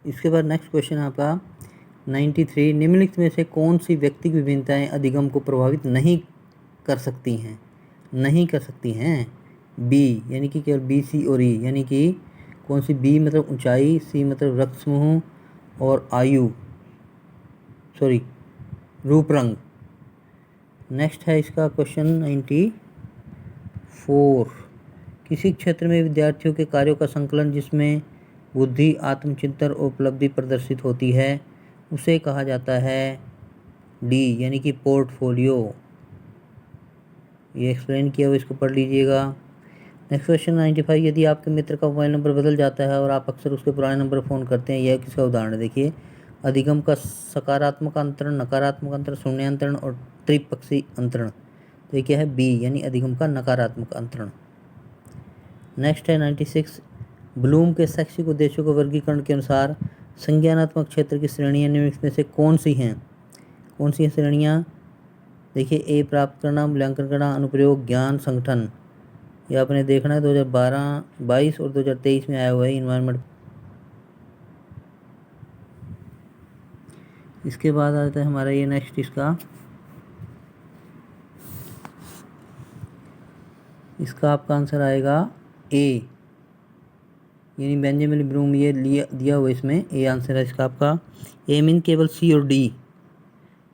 इसके बाद next question आपका 93, निम्नलिखित में से कौन सी व्यक्तिगत विभिन्नताएं अधिगम को प्रभावित नहीं कर सकती हैं? बी यानी कि केवल बी, सी और ई, यानी कि कौन सी? बी मतलब ऊंचाई, सी मतलब रक्त समूह और रूप रंग। नेक्स्ट है इसका क्वेश्चन 94, किसी क्षेत्र में विद्यार्थियों के कार्यों का संकलन जिसमें बुद्धि, आत्मचिंतन और उपलब्धि प्रदर्शित होती है उसे कहा जाता है डी यानी कि पोर्टफोलियो। ये एक्सप्लेन किया हुआ, इसको पढ़ लीजिएगा। नेक्स्ट क्वेश्चन 95, यदि आपके मित्र का मोबाइल नंबर बदल जाता है और आप अक्सर उसके पुराने नंबर पर फ़ोन करते हैं, यह किसका उदाहरण है? देखिए, अधिगम का सकारात्मक अंतरण, नकारात्मक अंतरण, शून्यांतरण और त्रिपक्षीय अंतरण। तो ये क्या है? बी यानी अधिगम का नकारात्मक अंतरण। नेक्स्ट है 96, ब्लूम के शैक्षिक उद्देश्यों के वर्गीकरण के अनुसार संज्ञानात्मक क्षेत्र की श्रेणियाँ निम्नलिखित में से कौन सी हैं श्रेणियाँ? देखिए, ए प्राप्त करना, मूल्यांकन करना, अनुप्रयोग, ज्ञान, संगठन। ये आपने देखना है 2012, 22 और 2023 में आया हुआ है इन्वायरमेंट। इसके बाद आता है हमारा ये नेक्स्ट इसका आपका आंसर आएगा ए यानी बेंजामिन ब्लूम, ये दिया हुआ इसमें ए आंसर है इसका आपका। ए मीन केवल सी और डी,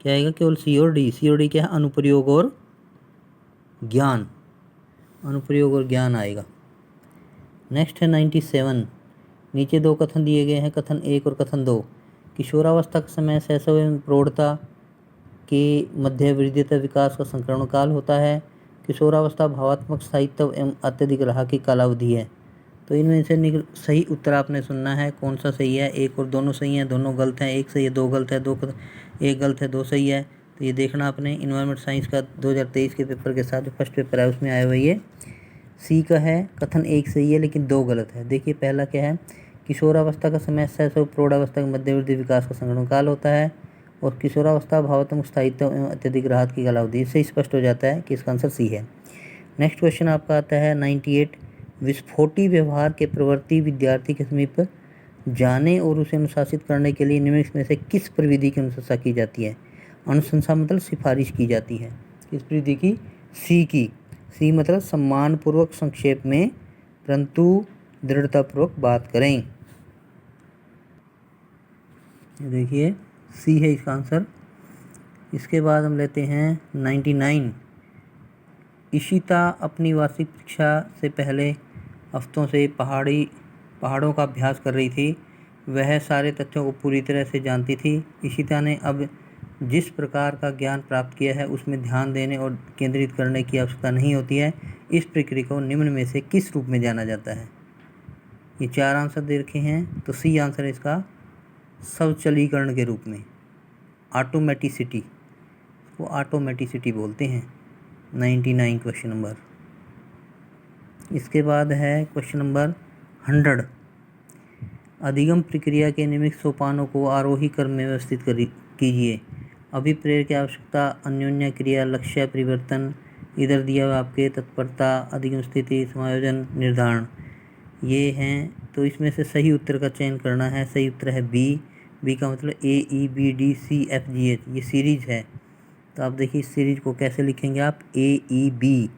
क्या आएगा? केवल सी और डी। सी और डी क्या है? अनुप्रयोग और ज्ञान, अनुप्रयोग और ज्ञान आएगा। नेक्स्ट है 97, नीचे दो कथन दिए गए हैं, कथन 1 और कथन 2। किशोरावस्था के समय शैशव एवं प्रौढ़ता के मध्य वृद्धिता विकास का संक्रमण काल होता है। किशोरावस्था भावात्मक स्थायित्व एवं अत्यधिक राह की कालावधि है। तो इनमें से सही उत्तर आपने सुनना है, कौन सा सही है? एक और दोनों सही हैं, दोनों गलत हैं, एक सही है, दो गलत है, एक गलत है, दो सही है। तो ये देखना आपने इन्वायरमेंट साइंस का 2023 के पेपर के साथ जो फर्स्ट पेपर है उसमें आया हुआ ये सी का है। कथन 1 सही है लेकिन 2 गलत है। देखिए, पहला क्या है? किशोरावस्था का समय शैशव प्रौढ़ावस्था के मध्यवर्ती विकास का संक्रमण काल होता है, और किशोरावस्था भावात्मक स्थायित्व एवं अत्यधिक राहत की कालावधि। इससे स्पष्ट हो जाता है कि इसका आंसर सी है। नेक्स्ट क्वेश्चन आपका आता है 98, विस्फोटी व्यवहार के प्रवृत्ति विद्यार्थी के समीप जाने और उसे अनुशासित करने के लिए निम्नलिखित में से किस प्रविधि की अनुशंसा की जाती है? अनुशंसा मतलब सिफारिश की जाती है। किस प्रविधि की? सी की। सी मतलब सम्मानपूर्वक, संक्षेप में परंतु दृढ़तापूर्वक बात करें। देखिए, सी है इसका आंसर। इसके बाद हम लेते हैं 99, इशिता अपनी वार्षिक परीक्षा से पहले हफ्तों से पहाड़ों का अभ्यास कर रही थी। वह सारे तथ्यों को पूरी तरह से जानती थी। इशिता ने अब जिस प्रकार का ज्ञान प्राप्त किया है उसमें ध्यान देने और केंद्रित करने की आवश्यकता नहीं होती है। इस प्रक्रिया को निम्न में से किस रूप में जाना जाता है? ये 4 आंसर दे रखे हैं, तो सी आंसर है इसका, स्वचालीकरण के रूप में, ऑटोमेटिसिटी, वो ऑटोमेटिसिटी बोलते हैं। 99 क्वेश्चन नंबर। इसके बाद है क्वेश्चन नंबर 100, अधिगम प्रक्रिया के निम्नलिखित सोपानों को आरोही क्रम में व्यवस्थित कीजिए। अभिप्रेरण की आवश्यकता, अन्योन्य क्रिया, लक्ष्य परिवर्तन, इधर दिया हुआ आपके तत्परता, अधिगम स्थिति, समायोजन, निर्धारण, ये हैं। तो इसमें से सही उत्तर का चयन करना है। सही उत्तर है बी। बी का मतलब AEBDCFGH, ये सीरीज है। तो आप देखिए इस सीरीज को कैसे लिखेंगे आप? AEB,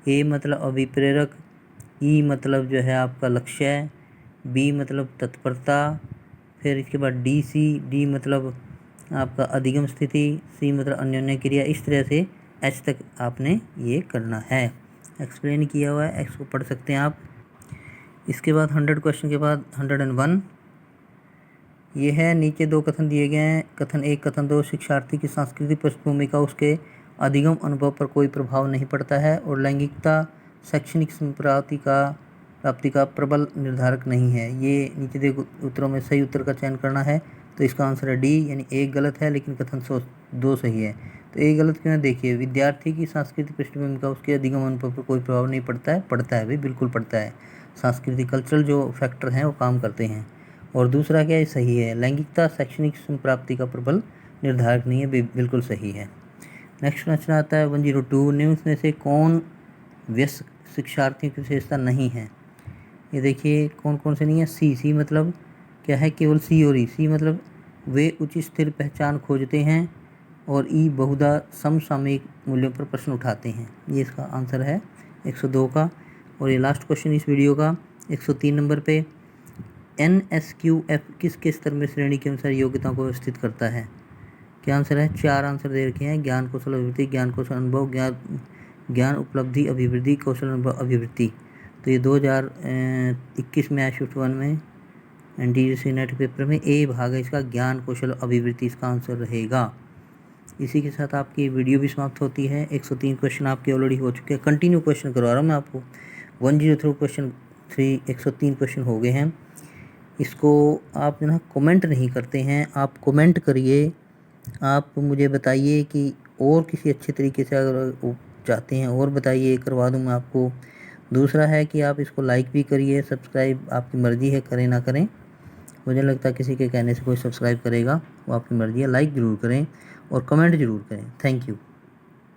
ए मतलब अभिप्रेरक, ई मतलब जो है आपका लक्ष्य, बी मतलब तत्परता, फिर इसके बाद डी मतलब आपका अधिगम स्थिति, सी मतलब अन्योन्य क्रिया। इस तरह से एच तक आपने ये करना है। एक्सप्लेन किया हुआ है, इसको पढ़ सकते हैं आप। इसके बाद 100 क्वेश्चन के बाद 101, ये है, नीचे दो कथन दिए गए हैं, कथन 1, कथन 2। शिक्षार्थी की सांस्कृतिक पृष्ठभूमि का उसके अधिगम अनुभव पर कोई प्रभाव नहीं पड़ता है, और लैंगिकता शैक्षणिक प्राप्ति का प्रबल निर्धारक नहीं है। ये नीचे दिए उत्तरों में सही उत्तर का चयन करना है। तो इसका आंसर है डी, यानी 1 गलत है लेकिन कथन 2 सही है। तो 1 गलत क्यों है? देखिए, विद्यार्थी की सांस्कृतिक पृष्ठभूमि का उसके अधिगम अनुभव पर कोई प्रभाव नहीं पड़ता है। पड़ता है भाई, बिल्कुल पड़ता है। सांस्कृतिक कल्चरल जो फैक्टर हैं वो काम करते हैं। और दूसरा क्या है? सही है, लैंगिकता शैक्षणिक प्राप्ति का प्रबल निर्धारक नहीं है, बिल्कुल सही है। नेक्स्ट क्वेश्चन आता है 102, निम्न में से कौन व्यस्क शिक्षार्थियों की विशेषता नहीं है? ये देखिए कौन कौन से नहीं है। सी मतलब क्या है केवल सी और ई। सी मतलब वे उच्च स्थिर पहचान खोजते हैं और ई बहुधा समसामयिक मूल्यों पर प्रश्न उठाते हैं। ये इसका आंसर है 102 का। और ये लास्ट क्वेश्चन इस वीडियो का 103 नंबर पे, NSQF किसके स्तर में श्रेणी के अनुसार योग्यताओं को व्यवस्थित करता है? क्या आंसर है? 4 आंसर दे रखे हैं, ज्ञान कौशल अभिवृद्धि, ज्ञान कौशल अनुभव, ज्ञान उपलब्धि अभिवृद्धि, कौशल अनुभव अभिवृद्धि। तो ये 2021 में आया शिफ्ट 1 में NTGC नेट पेपर में ए भाग है इसका, ज्ञान कौशल अभिवृद्धि इसका आंसर रहेगा। इसी के साथ आपकी वीडियो भी समाप्त होती है। 103 क्वेश्चन आपके ऑलरेडी हो चुके हैं। कंटिन्यू क्वेश्चन करवा रहा हूँ मैं आपको। 103 क्वेश्चन 103 क्वेश्चन हो गए हैं। इसको आप ना कमेंट नहीं करते हैं, आप कमेंट करिए। आप मुझे बताइए कि और किसी अच्छे तरीके से अगर चाहते हैं और बताइए, करवा दूँ मैं आपको। दूसरा है कि आप इसको लाइक भी करिए, सब्सक्राइब आपकी मर्ज़ी है, करें ना करें। मुझे लगता है किसी के कहने से कोई सब्सक्राइब करेगा, वो आपकी मर्ज़ी है। लाइक ज़रूर करें और कमेंट ज़रूर करें। Thank you.